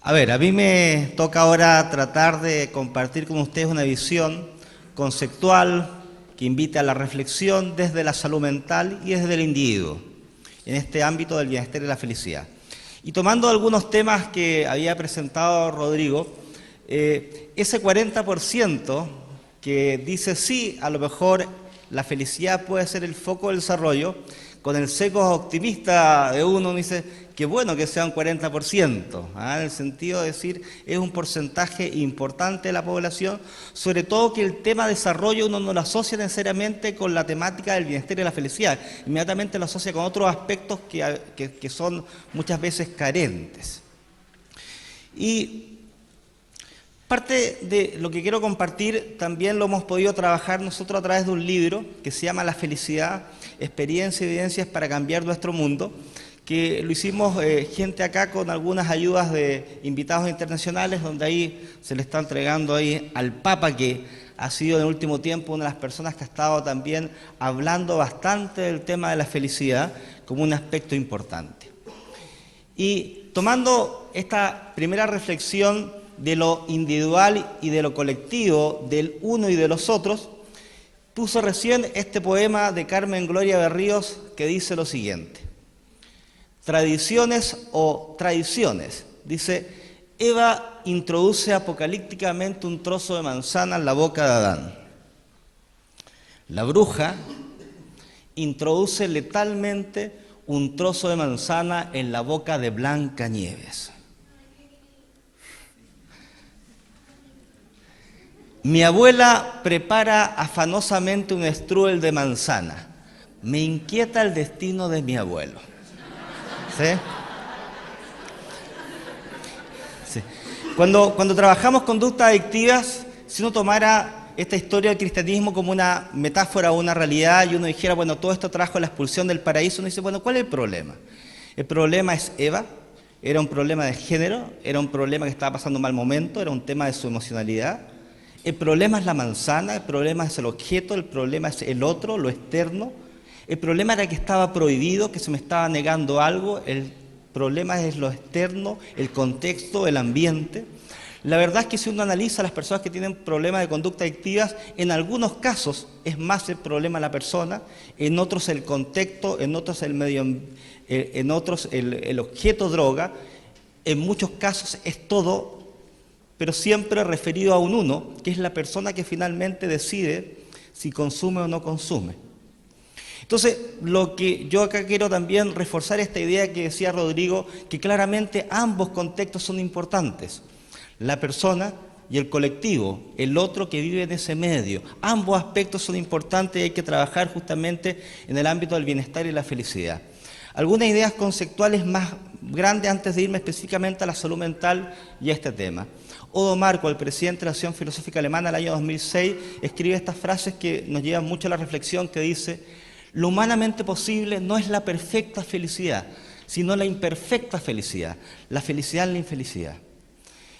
A ver, a mí me toca ahora tratar de compartir con ustedes una visión conceptual que invite a la reflexión desde la salud mental y desde el individuo, en este ámbito del bienestar y la felicidad. Y tomando algunos temas que había presentado Rodrigo, ese 40% que dice sí, a lo mejor la felicidad puede ser el foco del desarrollo, con el sesgo optimista de uno dice que bueno que sea un 40%, en el sentido de decir es un porcentaje importante de la población, sobre todo que el tema desarrollo uno no lo asocia necesariamente con la temática del bienestar y la felicidad, inmediatamente lo asocia con otros aspectos que son muchas veces carentes. Y parte de lo que quiero compartir también lo hemos podido trabajar nosotros a través de un libro que se llama La felicidad, experiencias y evidencias para cambiar nuestro mundo, que lo hicimos gente acá con algunas ayudas de invitados internacionales, donde ahí se le está entregando ahí al Papa, que ha sido en el último tiempo una de las personas que ha estado también hablando bastante del tema de la felicidad como un aspecto importante. Y tomando esta primera reflexión de lo individual y de lo colectivo, del uno y de los otros, puso recién este poema de Carmen Gloria Berríos que dice lo siguiente: tradiciones o traiciones. Dice, Eva introduce apocalípticamente un trozo de manzana en la boca de Adán. La bruja introduce letalmente un trozo de manzana en la boca de Blancanieves. Mi abuela prepara afanosamente un strudel de manzana. Me inquieta el destino de mi abuelo. ¿Sí? Sí. Cuando trabajamos conductas adictivas, si uno tomara esta historia del cristianismo como una metáfora o una realidad y uno dijera, bueno, todo esto trajo la expulsión del paraíso, uno dice, bueno, ¿cuál es el problema? El problema es Eva, era un problema de género, era un problema que estaba pasando un mal momento, era un tema de su emocionalidad. El problema es la manzana, el problema es el objeto, el problema es el otro, lo externo. El problema era que estaba prohibido, que se me estaba negando algo. El problema es lo externo, el contexto, el ambiente. La verdad es que si uno analiza a las personas que tienen problemas de conducta adictivas, en algunos casos es más el problema la persona, en otros el contexto, en otros el medio, en otros el objeto droga. En muchos casos es todo, pero siempre referido a un uno, que es la persona que finalmente decide si consume o no consume. Entonces, lo que yo acá quiero también reforzar esta idea que decía Rodrigo, que claramente ambos contextos son importantes. La persona y el colectivo, el otro que vive en ese medio. Ambos aspectos son importantes y hay que trabajar justamente en el ámbito del bienestar y la felicidad. Algunas ideas conceptuales más grandes antes de irme específicamente a la salud mental y a este tema. Odo Marco, el presidente de la Asociación Filosófica Alemana del año 2006, escribe estas frases que nos llevan mucho a la reflexión, que dice: lo humanamente posible no es la perfecta felicidad, sino la imperfecta felicidad. La felicidad es la infelicidad.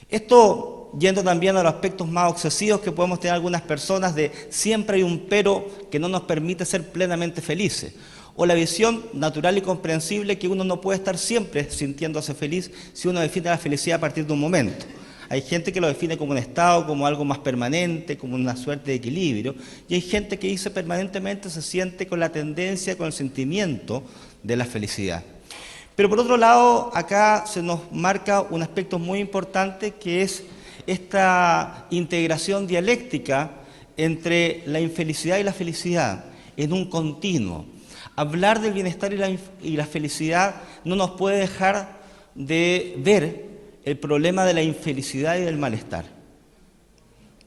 Esto yendo también a los aspectos más obsesivos que podemos tener algunas personas de siempre hay un pero que no nos permite ser plenamente felices. O la visión natural y comprensible que uno no puede estar siempre sintiéndose feliz si uno define la felicidad a partir de un momento. Hay gente que lo define como un estado, como algo más permanente, como una suerte de equilibrio. Y hay gente que dice permanentemente se siente con la tendencia, con el sentimiento de la felicidad. Pero por otro lado, acá se nos marca un aspecto muy importante que es esta integración dialéctica entre la infelicidad y la felicidad en un continuo. Hablar del bienestar y la felicidad no nos puede dejar de ver el problema de la infelicidad y del malestar.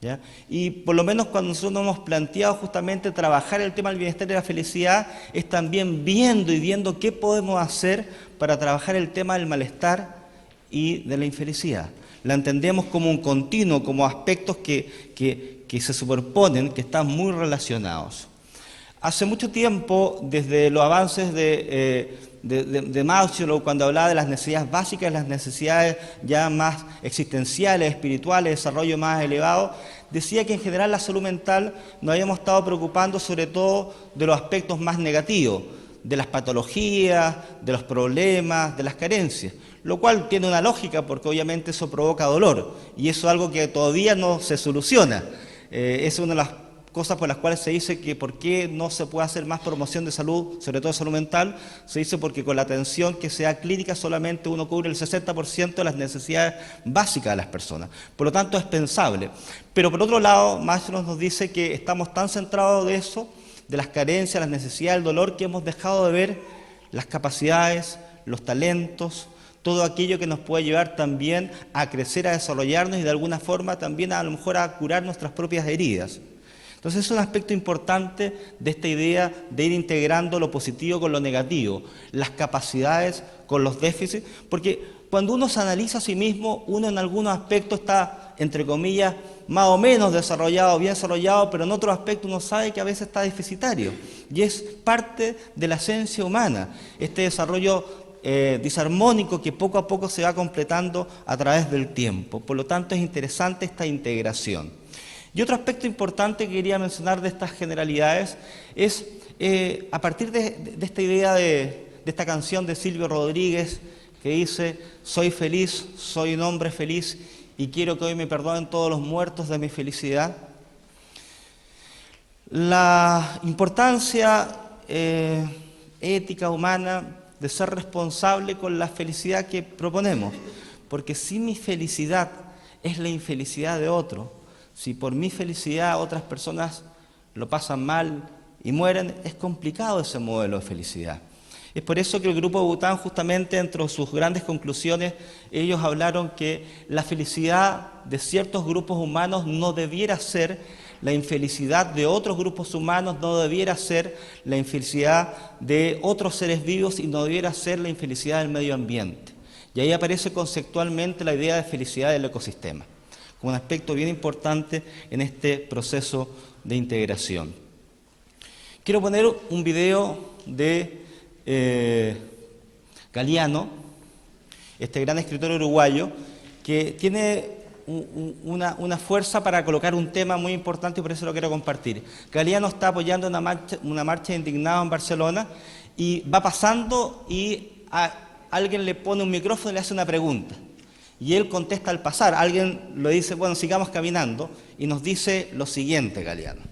¿Ya? Y por lo menos cuando nosotros nos hemos planteado justamente trabajar el tema del bienestar y la felicidad, es también viendo qué podemos hacer para trabajar el tema del malestar y de la infelicidad. La entendemos como un continuo, como aspectos que se superponen, que están muy relacionados. Hace mucho tiempo, desde los avances de Maslow, cuando hablaba de las necesidades básicas, las necesidades ya más existenciales, espirituales, desarrollo más elevado, decía que en general la salud mental nos habíamos estado preocupando sobre todo de los aspectos más negativos, de las patologías, de los problemas, de las carencias, lo cual tiene una lógica porque obviamente eso provoca dolor y eso es algo que todavía no se soluciona. Es una de las cosas por las cuales se dice que por qué no se puede hacer más promoción de salud, sobre todo de salud mental, se dice porque con la atención que sea clínica solamente uno cubre el 60% de las necesidades básicas de las personas. Por lo tanto es pensable. Pero por otro lado, Maslow nos dice que estamos tan centrados de eso, de las carencias, las necesidades, el dolor, que hemos dejado de ver las capacidades, los talentos, todo aquello que nos puede llevar también a crecer, a desarrollarnos y de alguna forma también a lo mejor a curar nuestras propias heridas. Entonces es un aspecto importante de esta idea de ir integrando lo positivo con lo negativo, las capacidades con los déficits, porque cuando uno se analiza a sí mismo, uno en algunos aspectos está, entre comillas, más o menos desarrollado, bien desarrollado, pero en otros aspectos uno sabe que a veces está deficitario. Y es parte de la esencia humana, este desarrollo disarmónico que poco a poco se va completando a través del tiempo. Por lo tanto es interesante esta integración. Y otro aspecto importante que quería mencionar de estas generalidades es, a partir de esta idea de esta canción de Silvio Rodríguez, que dice: soy feliz, soy un hombre feliz y quiero que hoy me perdonen todos los muertos de mi felicidad. La importancia ética, humana, de ser responsable con la felicidad que proponemos, porque si mi felicidad es la infelicidad de otro, si por mi felicidad otras personas lo pasan mal y mueren, es complicado ese modelo de felicidad. Es por eso que el Grupo de Bután, justamente entre sus grandes conclusiones, ellos hablaron que la felicidad de ciertos grupos humanos no debiera ser la infelicidad de otros grupos humanos, no debiera ser la infelicidad de otros seres vivos y no debiera ser la infelicidad del medio ambiente. Y ahí aparece conceptualmente la idea de felicidad del ecosistema, como un aspecto bien importante en este proceso de integración. Quiero poner un video de Galeano, este gran escritor uruguayo, que tiene una fuerza para colocar un tema muy importante y por eso lo quiero compartir. Galeano está apoyando una marcha de indignados en Barcelona y va pasando y alguien le pone un micrófono y le hace una pregunta. Y él contesta al pasar. Alguien le dice: bueno, sigamos caminando, y nos dice lo siguiente, Galeano.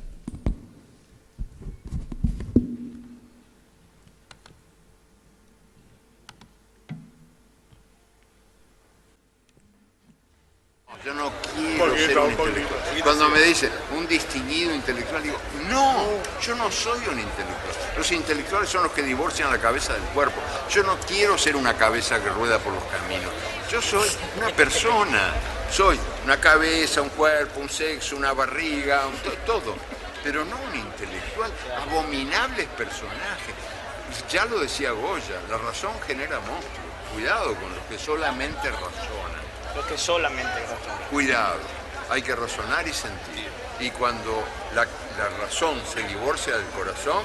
Yo no quiero ser un intelectual. Cuando me dicen un distinguido intelectual, digo, no, yo no soy un intelectual. Los intelectuales son los que divorcian la cabeza del cuerpo. Yo no quiero ser una cabeza que rueda por los caminos. Yo soy una persona. Soy una cabeza, un cuerpo, un sexo, una barriga, todo. Pero no un intelectual. Abominables personajes. Ya lo decía Goya, la razón genera monstruos. Cuidado con los que solamente razonan. Los que solamente razonan. Cuidado, hay que razonar y sentir. Y cuando la razón se divorcia del corazón,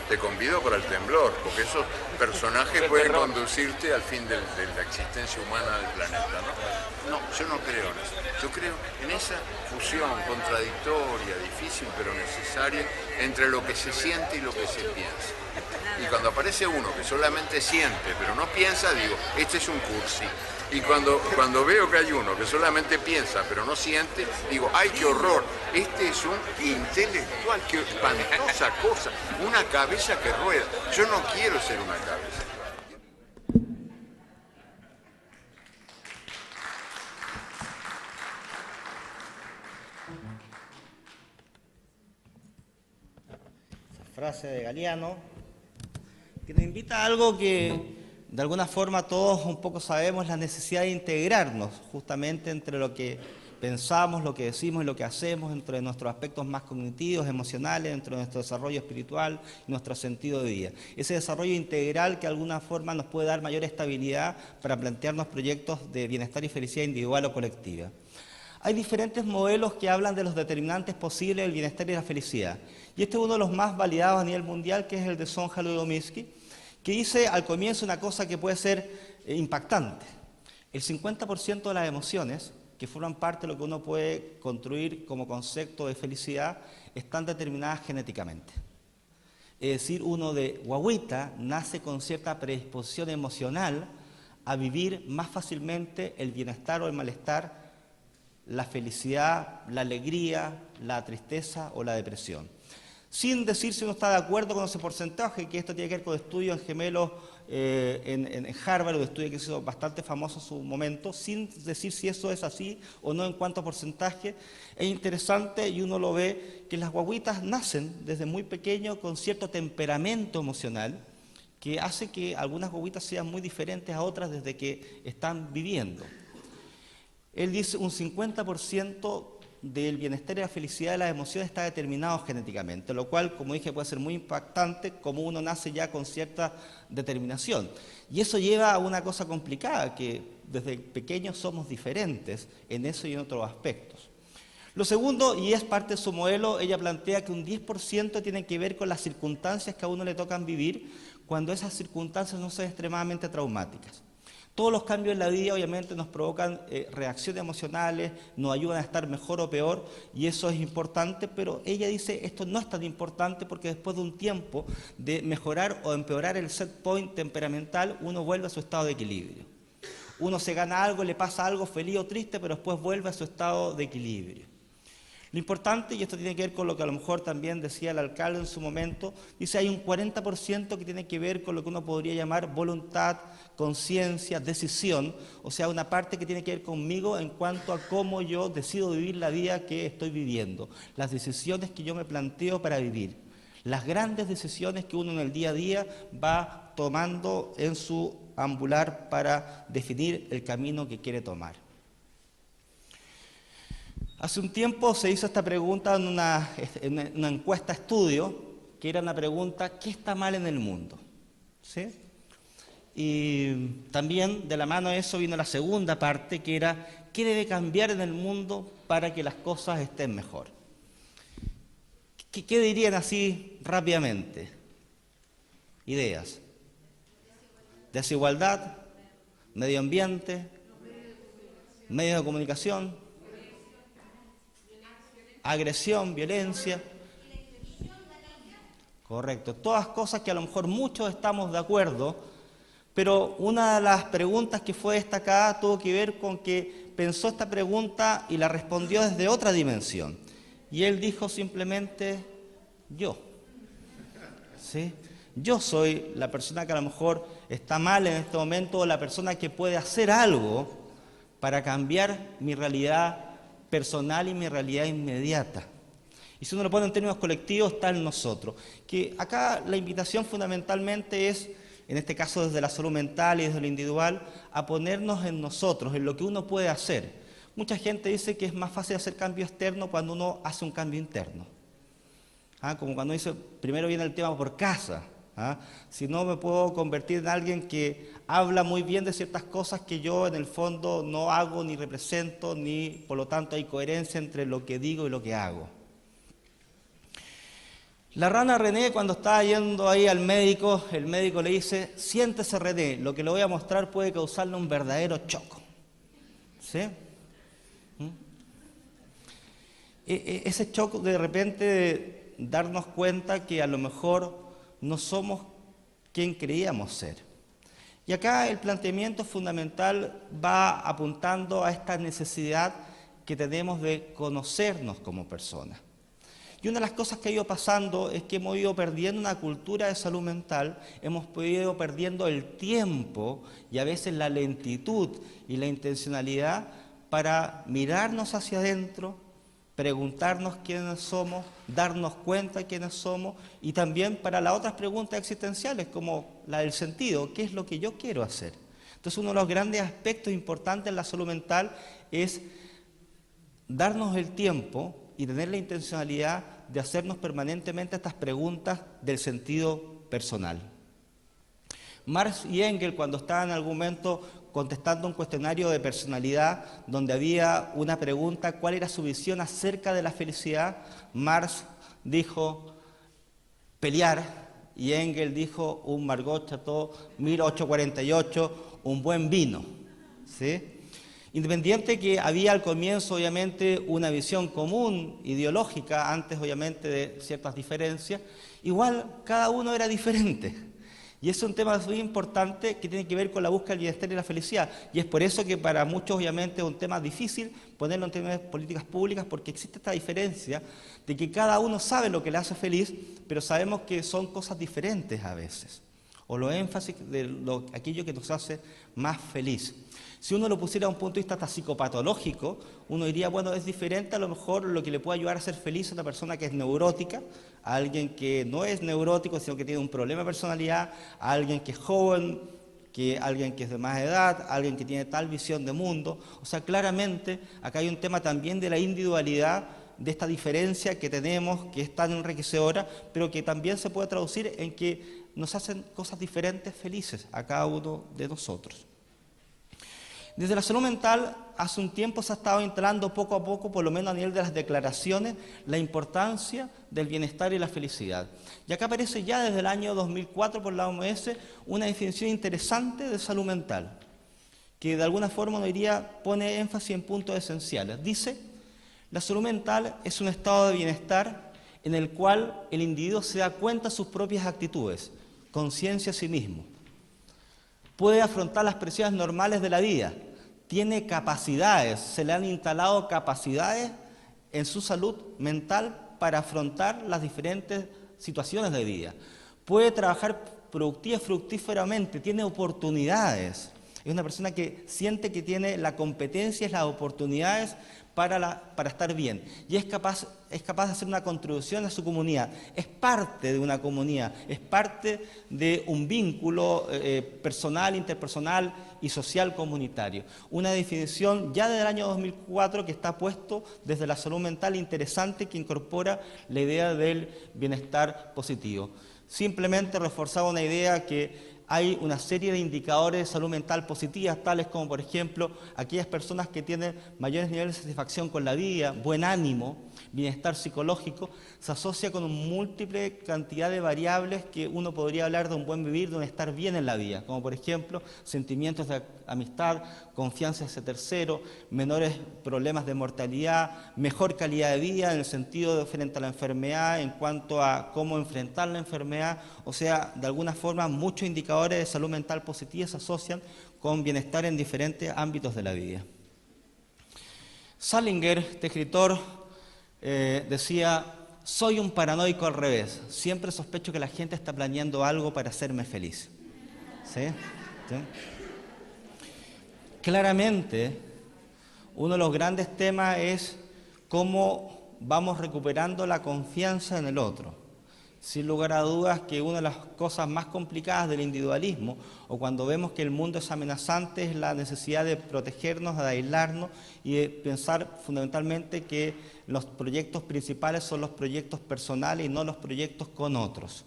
te convido para el temblor, porque esos personajes pueden conducirte al fin de la existencia humana del planeta, ¿no? No, yo no creo en eso. Yo creo en esa fusión contradictoria, difícil pero necesaria, entre lo que se siente y lo que se piensa. Y cuando aparece uno que solamente siente pero no piensa, digo, este es un cursi. Y cuando veo que hay uno que solamente piensa pero no siente, digo, ¡ay, qué horror! Este es un intelectual, qué espantosa cosa, una cabeza que rueda. Yo no quiero ser una cabeza. Esa frase de Galeano, que nos invita a algo que de alguna forma todos un poco sabemos, la necesidad de integrarnos justamente entre lo que pensamos, lo que decimos y lo que hacemos, entre nuestros aspectos más cognitivos, emocionales, entre nuestro desarrollo espiritual y nuestro sentido de vida. Ese desarrollo integral que de alguna forma nos puede dar mayor estabilidad para plantearnos proyectos de bienestar y felicidad individual o colectiva. Hay diferentes modelos que hablan de los determinantes posibles del bienestar y la felicidad. Y este es uno de los más validados a nivel mundial, que es el de Sonja Ludomirsky, que dice al comienzo una cosa que puede ser impactante. El 50% de las emociones que forman parte de lo que uno puede construir como concepto de felicidad están determinadas genéticamente. Es decir, uno de guagüita nace con cierta predisposición emocional a vivir más fácilmente el bienestar o el malestar, la felicidad, la alegría, la tristeza o la depresión. Sin decir si uno está de acuerdo con ese porcentaje, que esto tiene que ver con estudios en gemelos en Harvard, un estudio que se hizo bastante famoso en su momento, sin decir si eso es así o no en cuanto a porcentaje, es interesante y uno lo ve que las guaguitas nacen desde muy pequeño con cierto temperamento emocional que hace que algunas guaguitas sean muy diferentes a otras desde que están viviendo. Él dice un 50% del bienestar y la felicidad de las emociones está determinado genéticamente, lo cual, como dije, puede ser muy impactante, como uno nace ya con cierta determinación. Y eso lleva a una cosa complicada, que desde pequeños somos diferentes en eso y en otros aspectos. Lo segundo, y es parte de su modelo, ella plantea que un 10% tiene que ver con las circunstancias que a uno le tocan vivir cuando esas circunstancias no son extremadamente traumáticas. Todos los cambios en la vida obviamente nos provocan reacciones emocionales, nos ayudan a estar mejor o peor y eso es importante, pero ella dice esto no es tan importante porque después de un tiempo de mejorar o empeorar el set point temperamental, uno vuelve a su estado de equilibrio. Uno se gana algo, le pasa algo feliz o triste, pero después vuelve a su estado de equilibrio. Lo importante, y esto tiene que ver con lo que a lo mejor también decía el alcalde en su momento, dice hay un 40% que tiene que ver con lo que uno podría llamar voluntad, conciencia, decisión, o sea, una parte que tiene que ver conmigo en cuanto a cómo yo decido vivir la vida que estoy viviendo, las decisiones que yo me planteo para vivir, las grandes decisiones que uno en el día a día va tomando en su ambular para definir el camino que quiere tomar. Hace un tiempo se hizo esta pregunta en una encuesta estudio, que era una pregunta, ¿qué está mal en el mundo? ¿Sí? Y también de la mano de eso vino la segunda parte, que era, ¿qué debe cambiar en el mundo para que las cosas estén mejor? ¿Qué dirían así rápidamente? Ideas. Desigualdad, medio ambiente, medios de comunicación, agresión, violencia. Correcto, todas cosas que a lo mejor muchos estamos de acuerdo, pero una de las preguntas que fue destacada tuvo que ver con que pensó esta pregunta y la respondió desde otra dimensión. Y él dijo simplemente, yo. ¿Sí? Yo soy la persona que a lo mejor está mal en este momento, o la persona que puede hacer algo para cambiar mi realidad personal y mi realidad inmediata. Y si uno lo pone en términos colectivos, está en nosotros. Que acá la invitación fundamentalmente es, en este caso desde la salud mental y desde lo individual, a ponernos en nosotros, en lo que uno puede hacer. Mucha gente dice que es más fácil hacer cambio externo cuando uno hace un cambio interno. Como cuando dice, primero viene el tema por casa. Si no me puedo convertir en alguien que habla muy bien de ciertas cosas que yo en el fondo no hago ni represento, ni por lo tanto hay coherencia entre lo que digo y lo que hago. La rana René, cuando estaba yendo ahí al médico, el médico le dice, siéntese René, lo que le voy a mostrar puede causarle un verdadero choco. ¿Sí? Ese choque de repente de darnos cuenta que a lo mejor no somos quien creíamos ser. Y acá el planteamiento fundamental va apuntando a esta necesidad que tenemos de conocernos como personas. Y una de las cosas que ha ido pasando es que hemos ido perdiendo una cultura de salud mental, hemos ido perdiendo el tiempo y a veces la lentitud y la intencionalidad para mirarnos hacia adentro, preguntarnos quiénes somos, darnos cuenta de quiénes somos y también para las otras preguntas existenciales como la del sentido, ¿qué es lo que yo quiero hacer? Entonces uno de los grandes aspectos importantes en la salud mental es darnos el tiempo y tener la intencionalidad de hacernos permanentemente estas preguntas del sentido personal. Marx y Engels, cuando estaban en algún momento contestando un cuestionario de personalidad donde había una pregunta, ¿cuál era su visión acerca de la felicidad? Marx dijo, pelear, y Engels dijo, un Margot Chateau 1848, un buen vino. ¿Sí? Independiente que había al comienzo, obviamente, una visión común, ideológica, antes, obviamente, de ciertas diferencias, igual cada uno era diferente. Y es un tema muy importante que tiene que ver con la búsqueda del bienestar y la felicidad. Y es por eso que para muchos, obviamente, es un tema difícil ponerlo en términos de políticas públicas, porque existe esta diferencia de que cada uno sabe lo que le hace feliz, pero sabemos que son cosas diferentes a veces. O lo énfasis de aquello que nos hace más feliz. Si uno lo pusiera a un punto de vista hasta psicopatológico, uno diría, bueno, es diferente a lo mejor lo que le puede ayudar a ser feliz a una persona que es neurótica, a alguien que no es neurótico, sino que tiene un problema de personalidad, a alguien que es joven, alguien que es de más edad, a alguien que tiene tal visión de mundo. O sea, claramente acá hay un tema también de la individualidad, de esta diferencia que tenemos, que es tan enriquecedora, pero que también se puede traducir en que nos hacen cosas diferentes felices a cada uno de nosotros. Desde la salud mental, hace un tiempo se ha estado instalando poco a poco, por lo menos a nivel de las declaraciones, la importancia del bienestar y la felicidad. Y acá aparece ya desde el año 2004 por la OMS una definición interesante de salud mental, que de alguna forma, pone énfasis en puntos esenciales. Dice, la salud mental es un estado de bienestar en el cual el individuo se da cuenta de sus propias actitudes, conciencia a sí mismo. Puede afrontar las presiones normales de la vida, tiene capacidades, se le han instalado capacidades en su salud mental para afrontar las diferentes situaciones de vida. Puede trabajar productiva y fructíferamente, tiene oportunidades. Es una persona que siente que tiene la competencia y las oportunidades para estar bien. Y es capaz de hacer una contribución a su comunidad. Es parte de una comunidad, es parte de un vínculo personal, interpersonal y social comunitario. Una definición ya desde el año 2004 que está puesto desde la salud mental interesante que incorpora la idea del bienestar positivo. Simplemente reforzaba una idea que hay una serie de indicadores de salud mental positivas, tales como, por ejemplo, aquellas personas que tienen mayores niveles de satisfacción con la vida, buen ánimo, bienestar psicológico, se asocia con una múltiple cantidad de variables que uno podría hablar de un buen vivir, de un estar bien en la vida, como por ejemplo, sentimientos de amistad, confianza hacia tercero, menores problemas de mortalidad, mejor calidad de vida en el sentido de frente a la enfermedad, en cuanto a cómo enfrentar la enfermedad, o sea, de alguna forma muchos indicadores de salud mental positiva se asocian con bienestar en diferentes ámbitos de la vida. Salinger, este escritor, decía, soy un paranoico al revés, siempre sospecho que la gente está planeando algo para hacerme feliz. ¿Sí? ¿Sí? Claramente, uno de los grandes temas es cómo vamos recuperando la confianza en el otro. Sin lugar a dudas que una de las cosas más complicadas del individualismo, o cuando vemos que el mundo es amenazante, es la necesidad de protegernos, de aislarnos y de pensar fundamentalmente que los proyectos principales son los proyectos personales y no los proyectos con otros.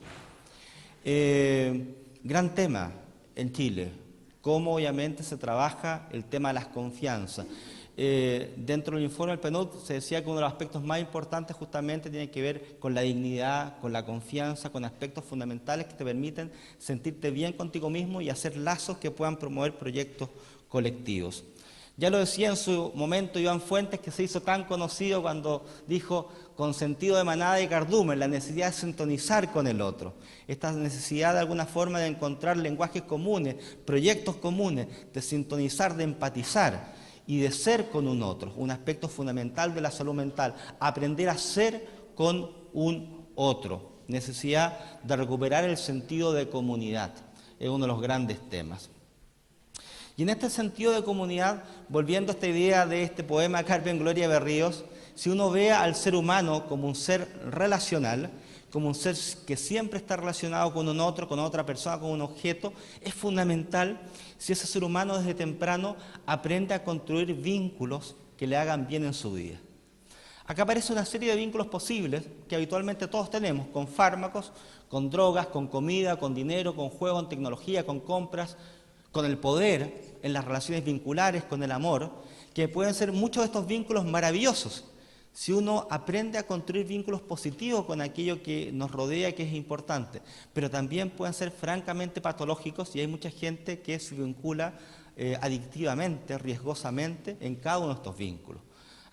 Gran tema en Chile, cómo obviamente se trabaja el tema de las confianzas. Dentro del informe del PNUD se decía que uno de los aspectos más importantes justamente tiene que ver con la dignidad, con la confianza, con aspectos fundamentales que te permiten sentirte bien contigo mismo y hacer lazos que puedan promover proyectos colectivos. Ya lo decía en su momento Iván Fuentes, que se hizo tan conocido cuando dijo con sentido de manada y cardumen, la necesidad de sintonizar con el otro. Esta necesidad de alguna forma de encontrar lenguajes comunes, proyectos comunes, de sintonizar, de empatizar y de ser con un otro, un aspecto fundamental de la salud mental, aprender a ser con un otro, necesidad de recuperar el sentido de comunidad, es uno de los grandes temas. Y en este sentido de comunidad, volviendo a esta idea de este poema de Carmen Gloria Berríos, si uno ve al ser humano como un ser relacional, como un ser que siempre está relacionado con un otro, con otra persona, con un objeto, es fundamental si ese ser humano desde temprano aprende a construir vínculos que le hagan bien en su vida. Acá aparece una serie de vínculos posibles que habitualmente todos tenemos, con fármacos, con drogas, con comida, con dinero, con juego, con tecnología, con compras, con el poder, en las relaciones vinculares, con el amor, que pueden ser muchos de estos vínculos maravillosos. Si uno aprende a construir vínculos positivos con aquello que nos rodea, que es importante, pero también pueden ser francamente patológicos y hay mucha gente que se vincula adictivamente, riesgosamente en cada uno de estos vínculos.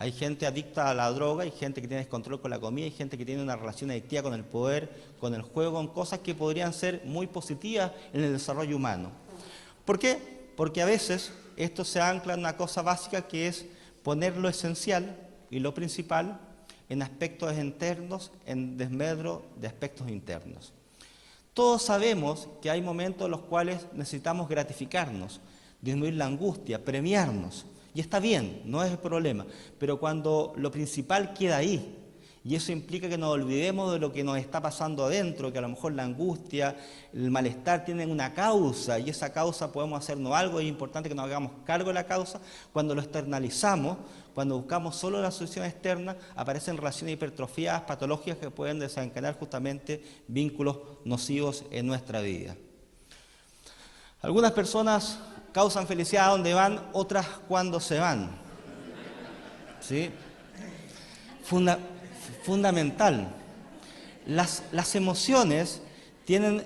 Hay gente adicta a la droga, hay gente que tiene descontrol con la comida, hay gente que tiene una relación adictiva con el poder, con el juego, con cosas que podrían ser muy positivas en el desarrollo humano. ¿Por qué? Porque a veces esto se ancla en una cosa básica que es poner lo esencial y lo principal en aspectos internos, en desmedro de aspectos internos. Todos sabemos que hay momentos en los cuales necesitamos gratificarnos, disminuir la angustia, premiarnos. Y está bien, no es el problema, pero cuando lo principal queda ahí, y eso implica que nos olvidemos de lo que nos está pasando adentro, que a lo mejor la angustia, el malestar tienen una causa, y esa causa podemos hacernos algo, y es importante que nos hagamos cargo de la causa. Cuando lo externalizamos, cuando buscamos solo la solución externa, aparecen relaciones hipertrofiadas, patológicas que pueden desencadenar justamente vínculos nocivos en nuestra vida. Algunas personas causan felicidad donde van, otras cuando se van. ¿Sí? Fundamental. Las emociones tienen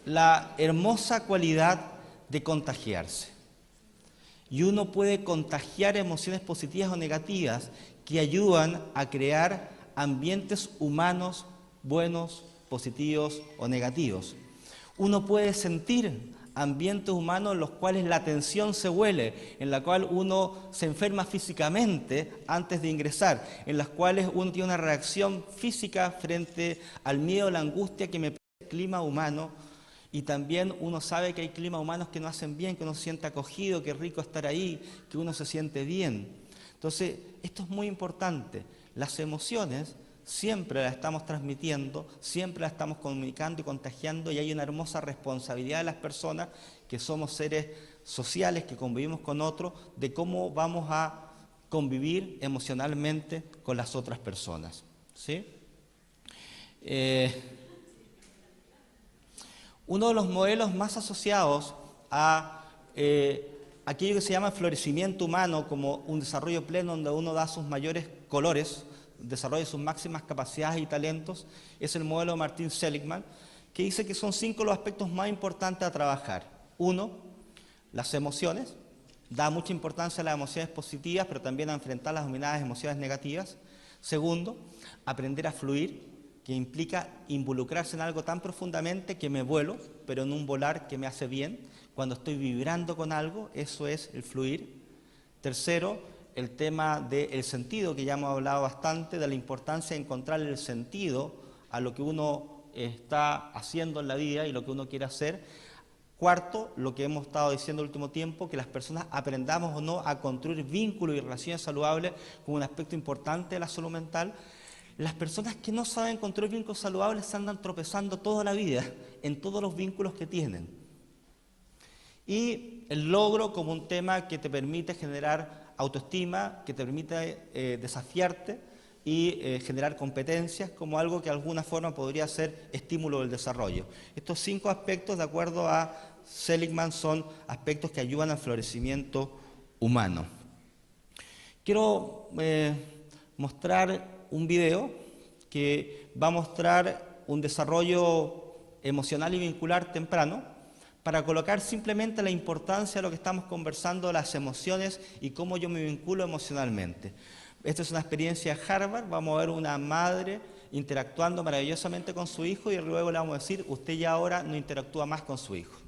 la hermosa cualidad de contagiarse. Y uno puede contagiar emociones positivas o negativas que ayudan a crear ambientes humanos buenos, positivos o negativos. Uno puede sentir ambientes humanos en los cuales la tensión se huele, en la cual uno se enferma físicamente antes de ingresar, en las cuales uno tiene una reacción física frente al miedo, la angustia que me produce el clima humano, y también uno sabe que hay climas humanos que nos hacen bien, que uno se siente acogido, que es rico estar ahí, que uno se siente bien. Entonces, esto es muy importante. Las emociones siempre las estamos transmitiendo, siempre las estamos comunicando y contagiando, y hay una hermosa responsabilidad de las personas, que somos seres sociales, que convivimos con otros, de cómo vamos a convivir emocionalmente con las otras personas. ¿Sí? Uno de los modelos más asociados a aquello que se llama florecimiento humano, como un desarrollo pleno donde uno da sus mayores colores, desarrolla sus máximas capacidades y talentos, es el modelo de Martin Seligman, que dice que son 5 los aspectos más importantes a trabajar. 1, las emociones, da mucha importancia a las emociones positivas, pero también a enfrentar las dominadas emociones negativas. 2, aprender a fluir, que implica involucrarse en algo tan profundamente que me vuelo, pero en un volar que me hace bien. Cuando estoy vibrando con algo, eso es el fluir. 3, el tema del sentido, que ya hemos hablado bastante, de la importancia de encontrar el sentido a lo que uno está haciendo en la vida y lo que uno quiere hacer. 4, lo que hemos estado diciendo el último tiempo, que las personas aprendamos o no a construir vínculos y relaciones saludables como un aspecto importante de la salud mental. Las personas que no saben construir vínculos saludables se andan tropezando toda la vida en todos los vínculos que tienen. Y el logro como un tema que te permite generar autoestima, que te permite desafiarte y generar competencias como algo que de alguna forma podría ser estímulo del desarrollo. Estos 5 aspectos, de acuerdo a Seligman, son aspectos que ayudan al florecimiento humano. Quiero mostrar un video que va a mostrar un desarrollo emocional y vincular temprano, para colocar simplemente la importancia de lo que estamos conversando, las emociones y cómo yo me vinculo emocionalmente. Esta es una experiencia de Harvard. Vamos a ver una madre interactuando maravillosamente con su hijo, y luego le vamos a decir, usted ya ahora no interactúa más con su hijo.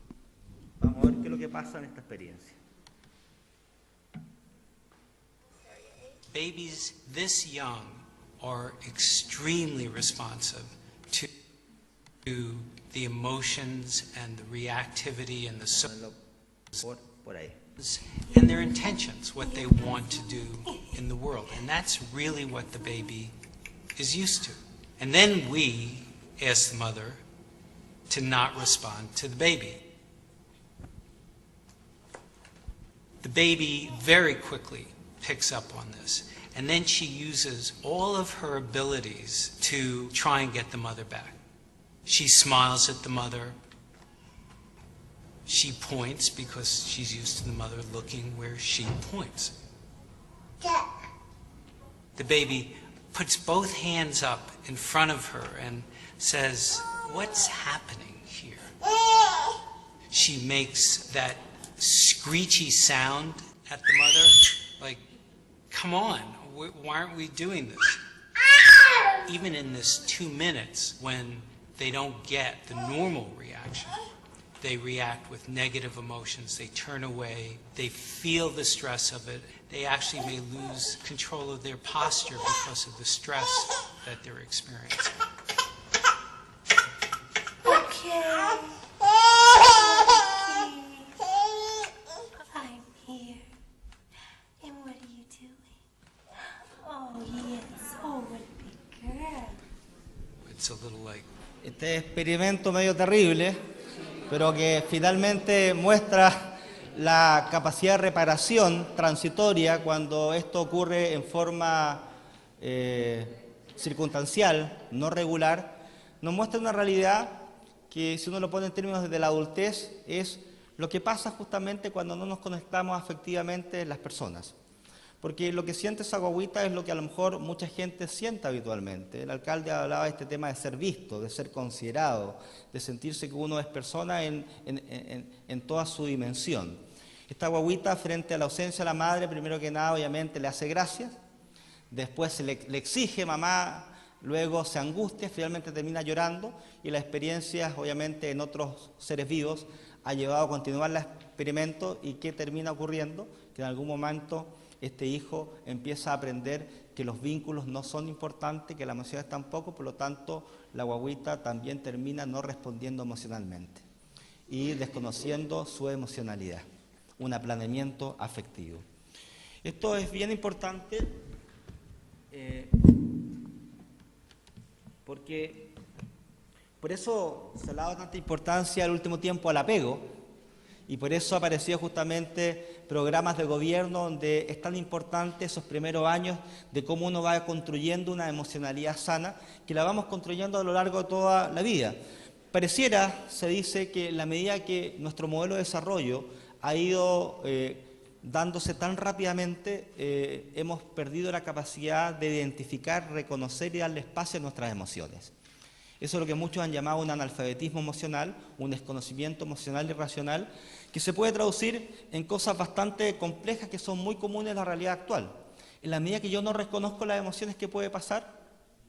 Vamos a ver qué es lo que pasa en esta experiencia. Babies this young are extremely responsive to the emotions and the reactivity and Por ahí. and their intentions, what they want to do in the world. And that's really what the baby is used to. And then we ask the mother to not respond to the baby. The baby very quickly picks up on this. And then she uses all of her abilities to try and get the mother back. She smiles at the mother. She points because she's used to the mother looking where she points. The baby puts both hands up in front of her and says, "What's happening here?" She makes that screechy sound at the mother. Like, come on, why aren't we doing this? Even in this 2 minutes when they don't get the normal reaction, they react with negative emotions, they turn away, they feel the stress of it, they actually may lose control of their posture because of the stress that they're experiencing. Okay. I'm here. And what are you doing? Oh, yes. Oh, what a big girl. It's a little like, Este experimento medio terrible, pero que finalmente muestra la capacidad de reparación transitoria cuando esto ocurre en forma circunstancial, no regular, nos muestra una realidad que, si uno lo pone en términos de la adultez, es lo que pasa justamente cuando no nos conectamos afectivamente las personas. Porque lo que siente esa guagüita es lo que a lo mejor mucha gente siente habitualmente. El alcalde hablaba de este tema de ser visto, de ser considerado, de sentirse que uno es persona en toda su dimensión. Esta guagüita, frente a la ausencia de la madre, primero que nada, obviamente, le hace gracias, después le exige mamá, luego se angustia, finalmente termina llorando, y las experiencias, obviamente, en otros seres vivos ha llevado a continuar el experimento. ¿Y qué termina ocurriendo? Que en algún momento este hijo empieza a aprender que los vínculos no son importantes, que las emociones tampoco, por lo tanto la guagüita también termina no respondiendo emocionalmente y desconociendo su emocionalidad, un aplaneamiento afectivo. Esto es bien importante porque por eso se le ha dado tanta importancia al último tiempo al apego. Y por eso ha aparecido justamente programas de gobierno donde es tan importante esos primeros años de cómo uno va construyendo una emocionalidad sana, que la vamos construyendo a lo largo de toda la vida. Pareciera, se dice, que en la medida que nuestro modelo de desarrollo ha ido dándose tan rápidamente, hemos perdido la capacidad de identificar, reconocer y darle espacio a nuestras emociones. Eso es lo que muchos han llamado un analfabetismo emocional, un desconocimiento emocional y racional, que se puede traducir en cosas bastante complejas que son muy comunes en la realidad actual. En la medida que yo no reconozco las emociones que puede pasar,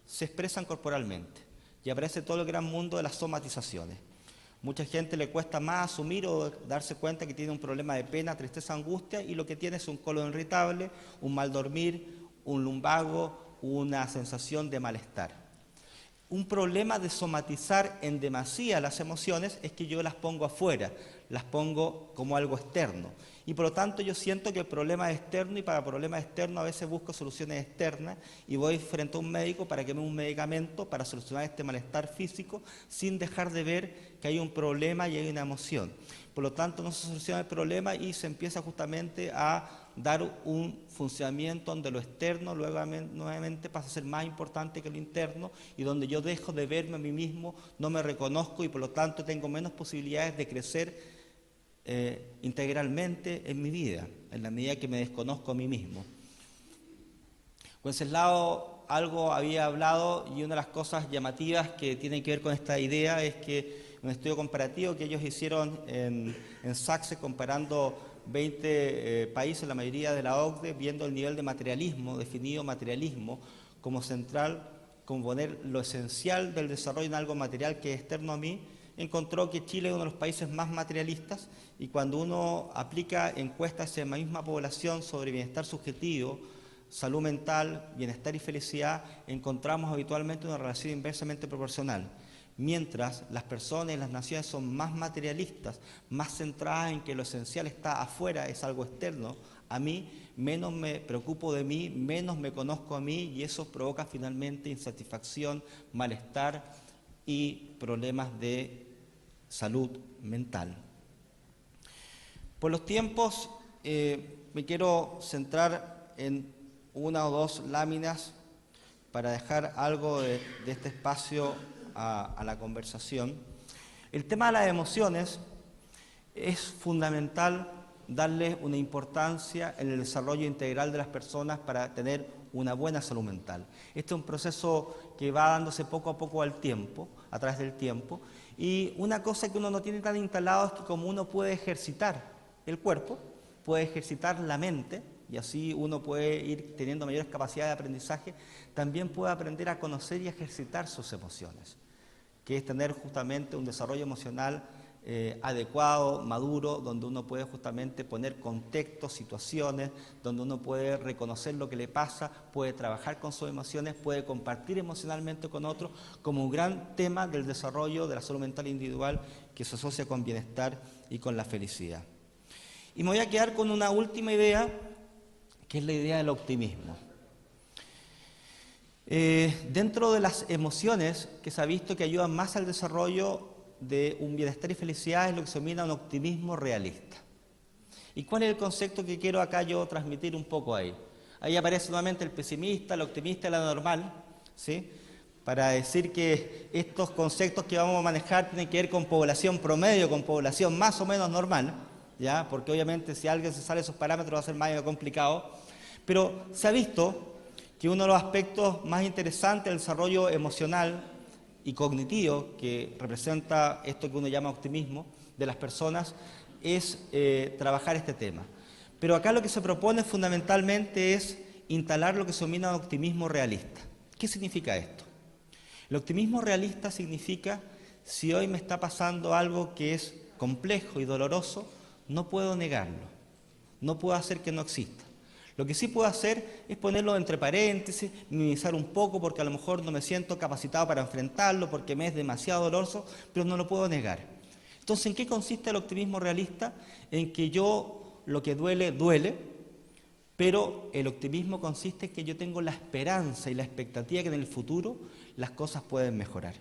se expresan corporalmente y aparece todo el gran mundo de las somatizaciones. Mucha gente le cuesta más asumir o darse cuenta que tiene un problema de pena, tristeza, angustia, y lo que tiene es un colon irritable, un mal dormir, un lumbago, una sensación de malestar. Un problema de somatizar en demasía las emociones es que yo las pongo afuera, las pongo como algo externo. Y por lo tanto yo siento que el problema es externo, y para problemas externos a veces busco soluciones externas y voy frente a un médico para que me dé un medicamento para solucionar este malestar físico sin dejar de ver que hay un problema y hay una emoción. Por lo tanto no se soluciona el problema y se empieza justamente a dar un funcionamiento donde lo externo luego nuevamente pasa a ser más importante que lo interno, y donde yo dejo de verme a mí mismo, no me reconozco y por lo tanto tengo menos posibilidades de crecer integralmente en mi vida, en la medida que me desconozco a mí mismo. Wenceslao algo había hablado, y una de las cosas llamativas que tienen que ver con esta idea es que un estudio comparativo que ellos hicieron en Saxe, comparando 20 países, la mayoría de la OCDE, viendo el nivel de materialismo, definido materialismo como central, como poner lo esencial del desarrollo en algo material que es externo a mí, encontró que Chile es uno de los países más materialistas, y cuando uno aplica encuestas en la misma población sobre bienestar subjetivo, salud mental, bienestar y felicidad, encontramos habitualmente una relación inversamente proporcional. Mientras las personas y las naciones son más materialistas, más centradas en que lo esencial está afuera, es algo externo a mí, menos me preocupo de mí, menos me conozco a mí, y eso provoca finalmente insatisfacción, malestar y problemas de salud mental. Por los tiempos, me quiero centrar en una o dos láminas para dejar algo de este espacio a la conversación. El tema de las emociones es fundamental darle una importancia en el desarrollo integral de las personas para tener una buena salud mental. Este es un proceso que va dándose poco a poco al tiempo, a través del tiempo, y una cosa que uno no tiene tan instalado es que como uno puede ejercitar el cuerpo, puede ejercitar la mente, y así uno puede ir teniendo mayores capacidades de aprendizaje, también puede aprender a conocer y a ejercitar sus emociones, que es tener justamente un desarrollo emocional adecuado, maduro, donde uno puede justamente poner contextos, situaciones, donde uno puede reconocer lo que le pasa, puede trabajar con sus emociones, puede compartir emocionalmente con otros, como un gran tema del desarrollo de la salud mental individual que se asocia con bienestar y con la felicidad. Y me voy a quedar con una última idea, que es la idea del optimismo. Dentro de las emociones que se ha visto que ayudan más al desarrollo de un bienestar y felicidad es lo que se denomina un optimismo realista. ¿Y cuál es el concepto que quiero acá yo transmitir un poco ahí? Ahí aparece nuevamente el pesimista, el optimista y la normal, ¿sí? Para decir que estos conceptos que vamos a manejar tienen que ver con población promedio, con población más o menos normal, ¿ya? Porque obviamente si alguien se sale de esos parámetros va a ser más complicado, pero se ha visto que uno de los aspectos más interesantes del desarrollo emocional y cognitivo que representa esto que uno llama optimismo de las personas es trabajar este tema. Pero acá lo que se propone fundamentalmente es instalar lo que se denomina optimismo realista. ¿Qué significa esto? El optimismo realista significa, si hoy me está pasando algo que es complejo y doloroso, no puedo negarlo, no puedo hacer que no exista. Lo que sí puedo hacer es ponerlo entre paréntesis, minimizar un poco porque a lo mejor no me siento capacitado para enfrentarlo, porque me es demasiado doloroso, pero no lo puedo negar. Entonces, ¿en qué consiste el optimismo realista? En que lo que duele, duele, pero el optimismo consiste en que yo tengo la esperanza y la expectativa que en el futuro las cosas pueden mejorar.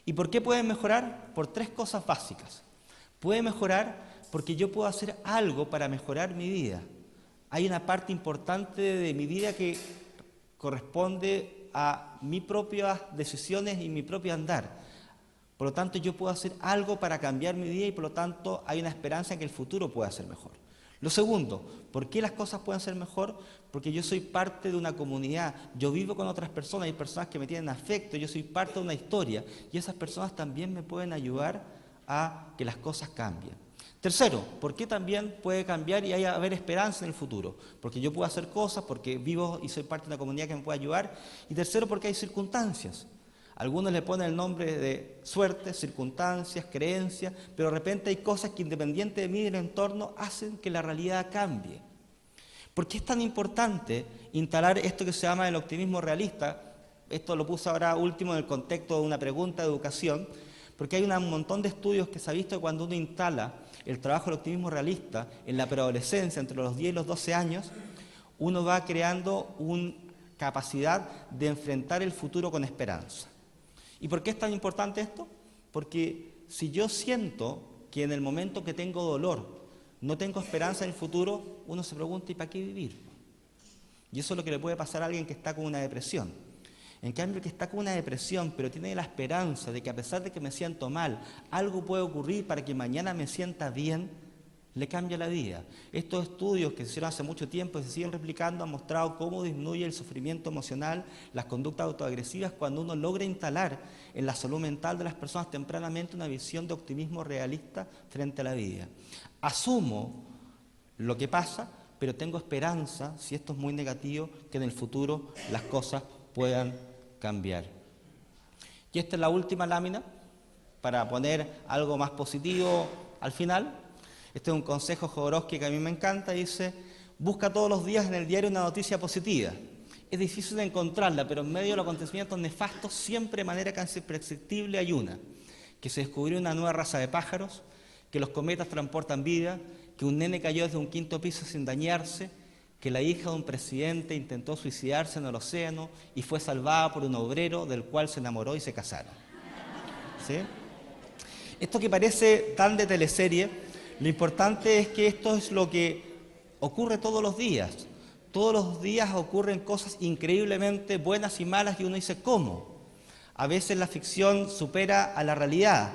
¿Y por qué pueden mejorar? Por tres cosas básicas. Puede mejorar porque yo puedo hacer algo para mejorar mi vida. Hay una parte importante de mi vida que corresponde a mis propias decisiones y mi propio andar. Por lo tanto, yo puedo hacer algo para cambiar mi vida y por lo tanto hay una esperanza en que el futuro pueda ser mejor. Lo segundo, ¿por qué las cosas pueden ser mejor? Porque yo soy parte de una comunidad, yo vivo con otras personas, hay personas que me tienen afecto, yo soy parte de una historia y esas personas también me pueden ayudar a que las cosas cambien. Tercero, ¿por qué también puede cambiar y haber esperanza en el futuro? Porque yo puedo hacer cosas, porque vivo y soy parte de una comunidad que me puede ayudar. Y tercero, porque hay circunstancias. Algunos le ponen el nombre de suerte, circunstancias, creencias, pero de repente hay cosas que independiente de mí y del entorno hacen que la realidad cambie. ¿Por qué es tan importante instalar esto que se llama el optimismo realista? Esto lo puse ahora último en el contexto de una pregunta de educación, porque hay un montón de estudios que se ha visto que cuando uno instala el trabajo del optimismo realista en la preadolescencia, entre los 10 y los 12 años, uno va creando una capacidad de enfrentar el futuro con esperanza. ¿Y por qué es tan importante esto? Porque si yo siento que en el momento que tengo dolor no tengo esperanza en el futuro, uno se pregunta, ¿y para qué vivir? Y eso es lo que le puede pasar a alguien que está con una depresión. En cambio, el que está con una depresión, pero tiene la esperanza de que a pesar de que me siento mal, algo puede ocurrir para que mañana me sienta bien, le cambia la vida. Estos estudios que se hicieron hace mucho tiempo y se siguen replicando han mostrado cómo disminuye el sufrimiento emocional, las conductas autoagresivas, cuando uno logra instalar en la salud mental de las personas tempranamente una visión de optimismo realista frente a la vida. Asumo lo que pasa, pero tengo esperanza, si esto es muy negativo, que en el futuro las cosas puedan cambiar. Y esta es la última lámina para poner algo más positivo al final. Este es un consejo Jodorowsky que a mí me encanta, dice: busca todos los días en el diario una noticia positiva. Es difícil de encontrarla, pero en medio de los acontecimientos nefastos, siempre de manera casi imperceptible hay una: que se descubrió una nueva raza de pájaros, que los cometas transportan vida, que un nene cayó desde un 5º piso sin dañarse, que la hija de un presidente intentó suicidarse en el océano y fue salvada por un obrero del cual se enamoró y se casaron. ¿Sí? Esto que parece tan de teleserie, lo importante es que esto es lo que ocurre todos los días. Todos los días ocurren cosas increíblemente buenas y malas y uno dice, ¿cómo? A veces la ficción supera a la realidad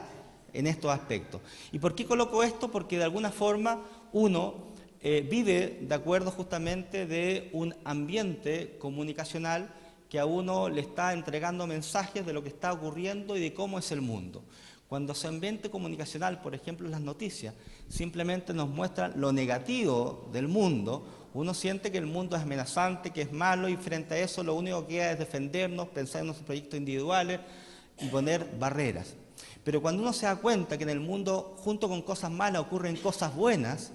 en estos aspectos. ¿Y por qué coloco esto? Porque de alguna forma uno vive de acuerdo justamente de un ambiente comunicacional que a uno le está entregando mensajes de lo que está ocurriendo y de cómo es el mundo. Cuando su ambiente comunicacional, por ejemplo, las noticias, simplemente nos muestran lo negativo del mundo, uno siente que el mundo es amenazante, que es malo, y frente a eso lo único que queda es defendernos, pensar en nuestros proyectos individuales y poner barreras. Pero cuando uno se da cuenta que en el mundo, junto con cosas malas, ocurren cosas buenas,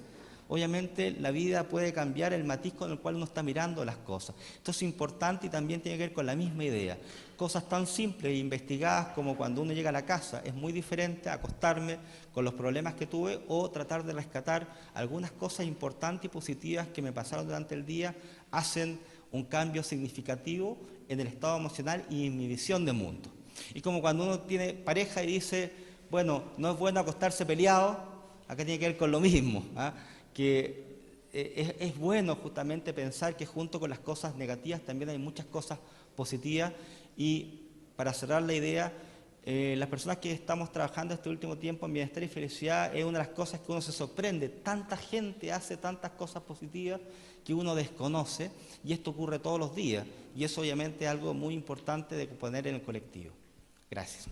obviamente la vida puede cambiar el matiz con el cual uno está mirando las cosas. Esto es importante y también tiene que ver con la misma idea. Cosas tan simples e investigadas como cuando uno llega a la casa, es muy diferente a acostarme con los problemas que tuve o tratar de rescatar algunas cosas importantes y positivas que me pasaron durante el día, hacen un cambio significativo en el estado emocional y en mi visión de mundo. Y como cuando uno tiene pareja y dice, bueno, no es bueno acostarse peleado, acá tiene que ver con lo mismo, ¿ah? Que es bueno justamente pensar que junto con las cosas negativas también hay muchas cosas positivas. Y para cerrar la idea, las personas que estamos trabajando este último tiempo en bienestar y felicidad es una de las cosas que uno se sorprende. Tanta gente hace tantas cosas positivas que uno desconoce, y esto ocurre todos los días, y eso obviamente es algo muy importante de poner en el colectivo. Gracias.